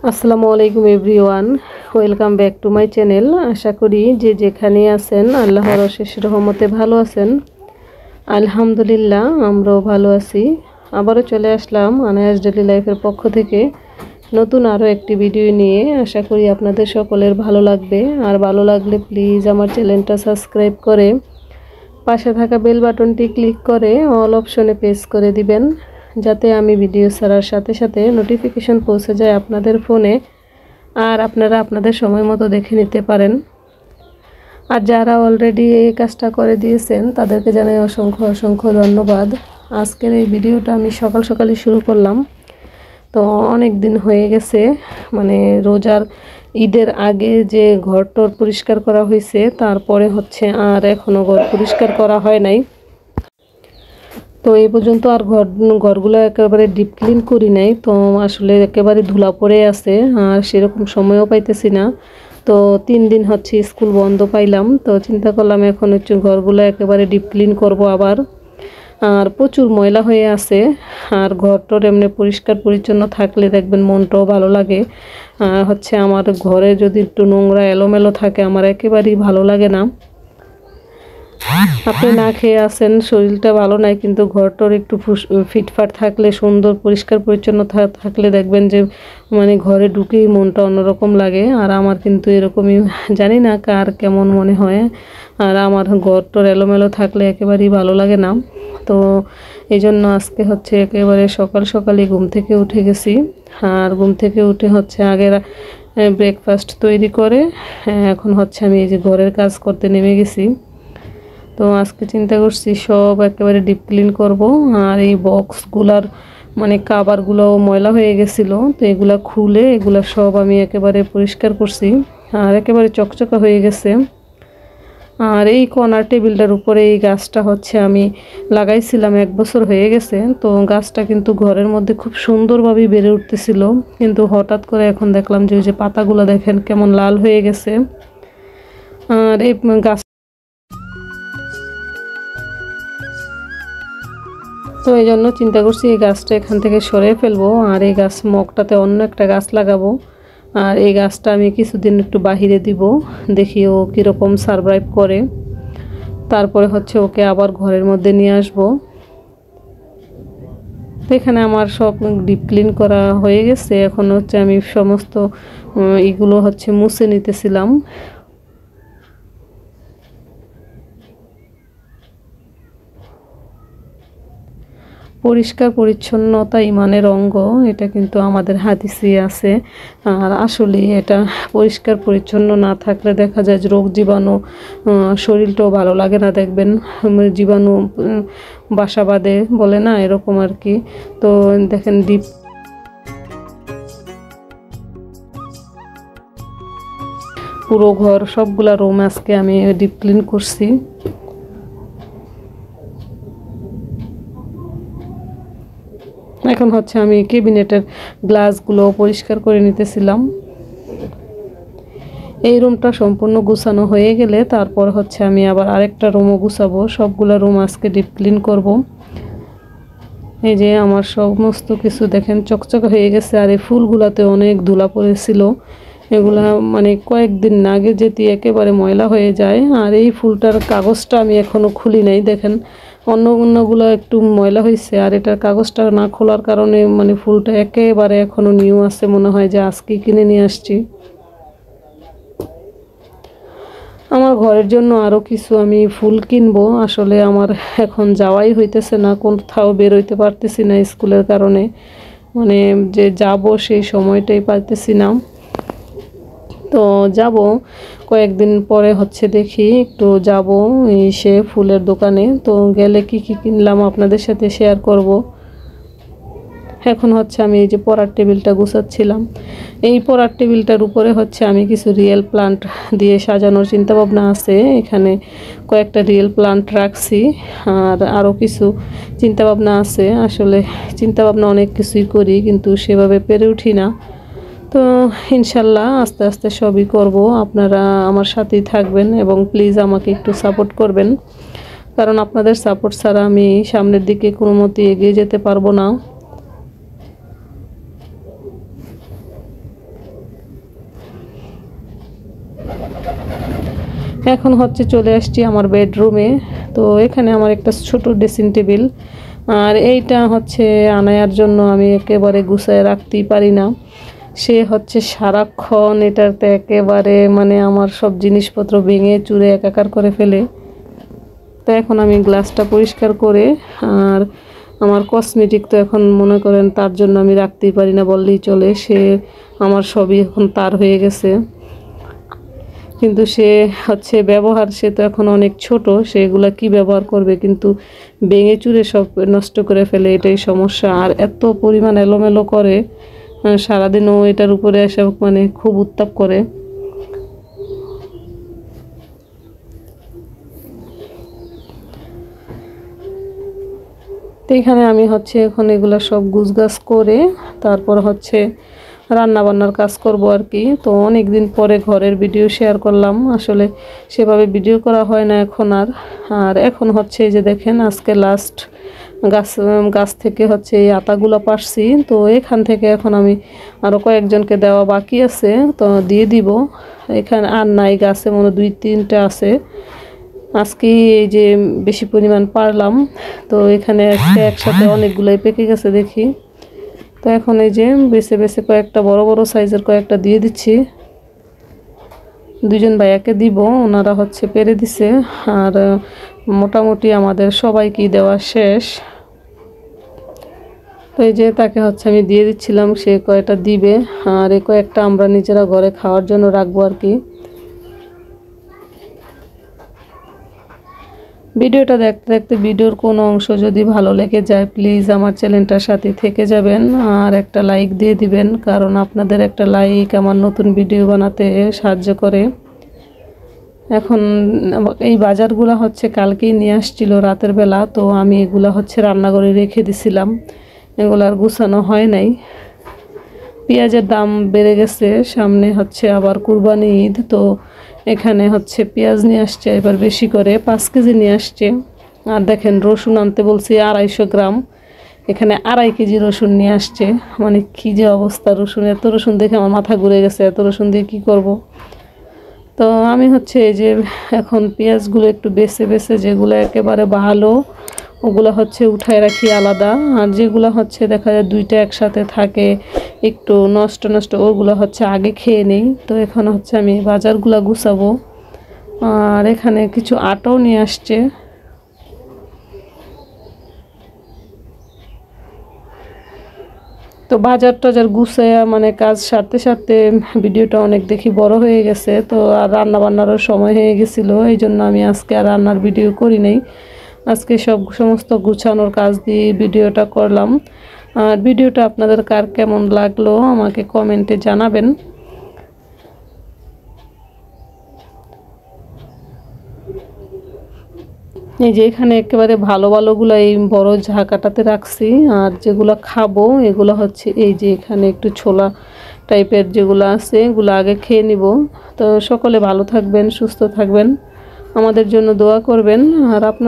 আসসালামু আলাইকুম everyone, welcome back to my channel. আশা করি যে যেখানে আছেন আল্লাহর অশেষ রহমতে ভালো আছেন। আলহামদুলিল্লাহ, আমরাও ভালো আছি। আবারও চলে আসলাম আনায়াস ডেইলি লাইফের পক্ষ থেকে নতুন আরও একটি ভিডিও নিয়ে। আশা করি আপনাদের সকলের ভালো লাগবে। আর ভালো লাগলে প্লিজ আমার চ্যানেলটা সাবস্ক্রাইব করে পাশে থাকা বেল বাটনটি ক্লিক করে অল অপশনে প্রেস করে দিবেন, যাতে আমি ভিডিও ছাড়ার সাথে সাথে নোটিফিকেশন পৌঁছে যায় আপনাদের ফোনে, আর আপনারা আপনাদের সময় মতো দেখে নিতে পারেন। আর যারা অলরেডি এই কাজটা করে দিয়েছেন তাদেরকে জানাই অসংখ্য অসংখ্য ধন্যবাদ। আজকের এই ভিডিওটা আমি সকাল সকালই শুরু করলাম। তো অনেক দিন হয়ে গেছে, মানে রোজার ঈদের আগে যে ঘরটর পরিষ্কার করা হয়েছে, তারপরে হচ্ছে আর এখনও ঘর পরিষ্কার করা হয় নাই। তো এই পর্যন্ত আর ঘরগুলো একেবারে ডিপ ক্লিন করি নাই। তো আসলে একেবারে ধুলা পড়ে আছে, আর সেরকম সময়ও পাইতেছি না। তো 3 দিন হচ্ছে স্কুল বন্ধ পাইলাম, তো চিন্তা করলাম এখন হচ্ছে ঘরগুলো একেবারে ডিপ ক্লিন করব আবার। আর প্রচুর ময়লা হয়ে আছে, আর ঘরটর এমনি পরিষ্কার পরিচ্ছন্ন থাকলে দেখবেন মনটাও ভালো লাগে। হচ্ছে আমার ঘরে যদি একটু নোংরা এলোমেলো থাকে আমার একেবারেই ভালো লাগে না। আপনি না খেয়ে আছেন, শরীরটা ভালো নাই, কিন্তু ঘরটর একটু ফিটফাট থাকলে, সুন্দর পরিষ্কার পরিচ্ছন্ন থাকলে দেখবেন যে মানে ঘরে ঢুকেই মনটা অন্যরকম লাগে। আর আমার কিন্তু এরকমই, জানি না কার কেমন মনে হয়। আর আমার ঘরটর এলোমেলো থাকলে একেবারেই ভালো লাগে না। তো এই জন্য আজকে হচ্ছে একেবারে সকাল সকালই ঘুম থেকে উঠে গেছি। আর ঘুম থেকে উঠে হচ্ছে আগে ব্রেকফাস্ট তৈরি করে এখন হচ্ছে আমি এই যে ঘরের কাজ করতে নেমে গেছি। তো আজকে চিন্তা করছি সব একেবারে ডিপ ক্লিন করব। আর এই বক্সগুলার মানে কাভারগুলোও ময়লা হয়ে গেছিলো, তো এগুলা খুলে এগুলা সব আমি একেবারে পরিষ্কার করছি, আর একেবারে চকচকা হয়ে গেছে। আর এই কর্নার টেবিলটার উপরে এই গাছটা হচ্ছে আমি লাগাইছিলাম, 1 বছর হয়ে গেছে। তো গাছটা কিন্তু ঘরের মধ্যে খুব সুন্দরভাবে বেড়ে উঠতেছিল, কিন্তু হঠাৎ করে এখন দেখলাম যে ওই যে পাতাগুলো দেখেন কেমন লাল হয়ে গেছে। আর এই গাছ, তো এই জন্য চিন্তা করছি এই গাছটা এখান থেকে সরিয়ে ফেলবো, আর এই গাছ মগটাতে অন্য একটা গাছ লাগাবো। আর এই গাছটা আমি কিছুদিন একটু বাহিরে দিব, দেখি ও কীরকম সারভাইভ করে। তারপরে হচ্ছে ওকে আবার ঘরের মধ্যে নিয়ে আসবো। তো এখানে আমার সব ডিপ ক্লিন করা হয়ে গেছে। এখন হচ্ছে আমি সমস্ত এগুলো হচ্ছে মুছে নিতেছিলাম। পরিষ্কার পরিচ্ছন্নতা ইমানের অঙ্গ, এটা কিন্তু আমাদের হাদিসে আছে। আর আসলে এটা পরিষ্কার পরিচ্ছন্ন না থাকলে দেখা যায় যে রোগ জীবাণু, শরীরটাও ভালো লাগে না, দেখবেন জীবাণু বাসা বাঁধে বলে না, এরকম আর কি। তো দেখেন পুরো ঘর সবগুলা রুম আজকে আমি ডিপ ক্লিন করছি। এখন হচ্ছে আমি ক্যাবিনেটের গ্লাসগুলো পরিষ্কার করে নিতেছিলাম। এই রুমটা সম্পূর্ণ গুছানো হয়ে গেলে তারপর হচ্ছে আমি আবার আরেকটা রুমও গুছাবো। সবগুলা রুম আজকে ডিপ ক্লিন করব। এই যে আমার সমস্ত কিছু দেখেন চকচকে হয়ে গেছে। আর এই ফুলগুলাতে অনেক ধুলা পড়েছিল, এগুলা মানে কয়েকদিন আগে যেতে একেবারে ময়লা হয়ে যায়। আর এই ফুলটার কাগজটা আমি এখনও খুলি নাই, দেখেন অন্যগুলো একটু ময়লা হয়েছে, আর এটার কাগজটা না খোলার কারণে মানে ফুলটা একেবারে এখনও নিউ আছে, মনে হয় যে আজকে কিনে নিয়ে আসছি। আমার ঘরের জন্য আরও কিছু আমি ফুল কিনবো। আসলে আমার এখন যাওয়াই হইতেছে না, কোথাও বের হইতে পারতেছি না স্কুলের কারণে, মানে যে যাব সেই সময়টাই পাইতেছি না। তো যাব কয়েকদিন পরে, হচ্ছে দেখি একটু যাব সে ফুলের দোকানে। তো গেলে কি কি কিনলাম আপনাদের সাথে শেয়ার করব। এখন হচ্ছে আমি এই যে পড়ার টেবিলটা গুছাচ্ছিলাম। এই পড়ার টেবিলটার উপরে হচ্ছে আমি কিছু রিয়েল প্লান্ট দিয়ে সাজানোর চিন্তাভাবনা আছে। এখানে কয়েকটা রিয়েল প্লান্ট রাখছি, আর আরও কিছু চিন্তাভাবনা আছে। আসলে চিন্তাভাবনা অনেক কিছুই করি, কিন্তু সেভাবে পেরে উঠি না। তো ইনশাল্লাহ আস্তে আস্তে সবই করব। আপনারা আমার সাথেই থাকবেন এবং প্লিজ আমাকে একটু সাপোর্ট করবেন, কারণ আপনাদের সাপোর্ট ছাড়া আমি সামনের দিকে কোনো মতেই এগিয়ে যেতে পারবো না। এখন হচ্ছে চলে আসছি আমার বেডরুমে। তো এখানে আমার একটা ছোট ড্রেসিং টেবিল, আর এইটা হচ্ছে আনায়ার জন্য আমি একেবারে গুছায় রাখতেই পারি না। সে হচ্ছে সারাক্ষণ এটাতে একেবারে মানে আমার সব জিনিসপত্র ভেঙে চুরে একাকার করে ফেলে। তো এখন আমি গ্লাসটা পরিষ্কার করে, আর আমার কসমেটিক তো এখন মনে করেন তার জন্য আমি রাখতেই পারি না বললেই চলে। সে আমার সবই এখন তার হয়ে গেছে, কিন্তু সে হচ্ছে ব্যবহার, সে তো এখন অনেক ছোট, সেগুলা কি ব্যবহার করবে, কিন্তু ভেঙে চুরে সব নষ্ট করে ফেলে, এটাই সমস্যা। আর এত পরিমাণ এলোমেলো করে, সারাদিনও এটার উপরে এসে মানে খুব উত্তাপ করে। তো এখানে আমি হচ্ছে এখন এগুলা সব গুছগাছ করে তারপর হচ্ছে রান্না বান্নার কাজ করব আর কি। তো অনেক দিন পরে ঘরের ভিডিও শেয়ার করলাম, আসলে সেভাবে ভিডিও করা হয় না এখন আর এখন হচ্ছে এই যে দেখেন আজকে লাস্ট গাছ থেকে হচ্ছে এই আতাগুলো পারছি। তো এখান থেকে এখন আমি আরও কয়েকজনকে দেওয়া বাকি আছে, তো দিয়ে দিব। এখানে আর নাই, গাছে মনে 2-3টা আছে, আজকে এই যে বেশি পরিমাণ পারলাম। তো এখানে একসাথে অনেকগুলাই পেকে গেছে দেখি। তো এখন এই যে বেছে বেছে কয়েকটা বড় বড় সাইজের কয়েকটা দিয়ে দিচ্ছি, দুজন ভাইয়াকে দিব, ওনারা হচ্ছে পেরে দিছে। আর মোটামুটি আমাদের সবাইকেই দেওয়া শেষ। তো এই যে তাকে হচ্ছে আমি দিয়ে দিচ্ছিলাম, সে কয়েকটা দিবে, আর এই কয়েকটা আমরা নিজেরা ঘরে খাওয়ার জন্য রাখবো আর কি। ভিডিওটা দেখতে দেখতে ভিডিওর কোনো অংশ যদি ভালো লেগে যায় প্লিজ আমার চ্যানেলটার সাথে থেকে যাবেন আর একটা লাইক দিয়ে দিবেন, কারণ আপনাদের একটা লাইক আমার নতুন ভিডিও বানাতে সাহায্য করে। এখন এই বাজারগুলো হচ্ছে কালকেই নিয়ে আসছিল রাতের বেলা, তো আমি এগুলা হচ্ছে রান্নাঘরে রেখে দিছিলাম, এগুলো আর গুছানো হয় নাই। পেঁয়াজের দাম বেড়ে গেছে, সামনে হচ্ছে আবার কুরবানি ঈদ, তো এখানে হচ্ছে পেঁয়াজ নিয়ে আসছে এবার বেশি করে 5 কেজি নিয়ে আসছে। আর দেখেন রসুন আনতে বলছি 250 গ্রাম, এখানে 2.5 কেজি রসুন নিয়ে আসছে। মানে কী যে অবস্থা, রসুন, এত রসুন দেখে আমার মাথা ঘুরে গেছে, এত রসুন দিয়ে কী করব। তো আমি হচ্ছে এই যে এখন পেঁয়াজগুলো একটু বেছে বেছে যেগুলো একেবারে ভালো ওগুলো হচ্ছে উঠায় রাখি আলাদা, আর যেগুলো হচ্ছে দেখা যায় 2টা একসাথে থাকে একটু নষ্ট নষ্ট ওগুলো হচ্ছে আগে খেয়ে নেই। তো এখন হচ্ছে আমি বাজারগুলো গুছাবো। আর এখানে কিছু আটাও নিয়ে আসছে। তো বাজার টাজার গুছায়া মানে কাজ সারতে সারতে ভিডিওটা অনেক দেখি বড় হয়ে গেছে, তো আর রান্না বান্নারও সময় হয়ে গেছিলো, এই জন্য আমি আজকে আর রান্নার ভিডিও করি নাই। আজকে সমস্ত গুছানোর কাজ দিয়ে ভিডিওটা করলাম। আর ভিডিওটা আপনাদের কার কেমন লাগলো আমাকে কমেন্টে জানাবেন। এই যে এখানে একেবারে ভালো ভালোগুলো এই বড় ঝাঁকাটাতে রাখছি, আর যেগুলো খাবো এগুলো হচ্ছে এই যে এখানে একটু ছোলা টাইপের যেগুলো আছে এগুলো আগে খেয়ে নিব। তো সকলে ভালো থাকবেন, সুস্থ থাকবেন, আমাদের জন্য দোয়া করবেন। আর আপনার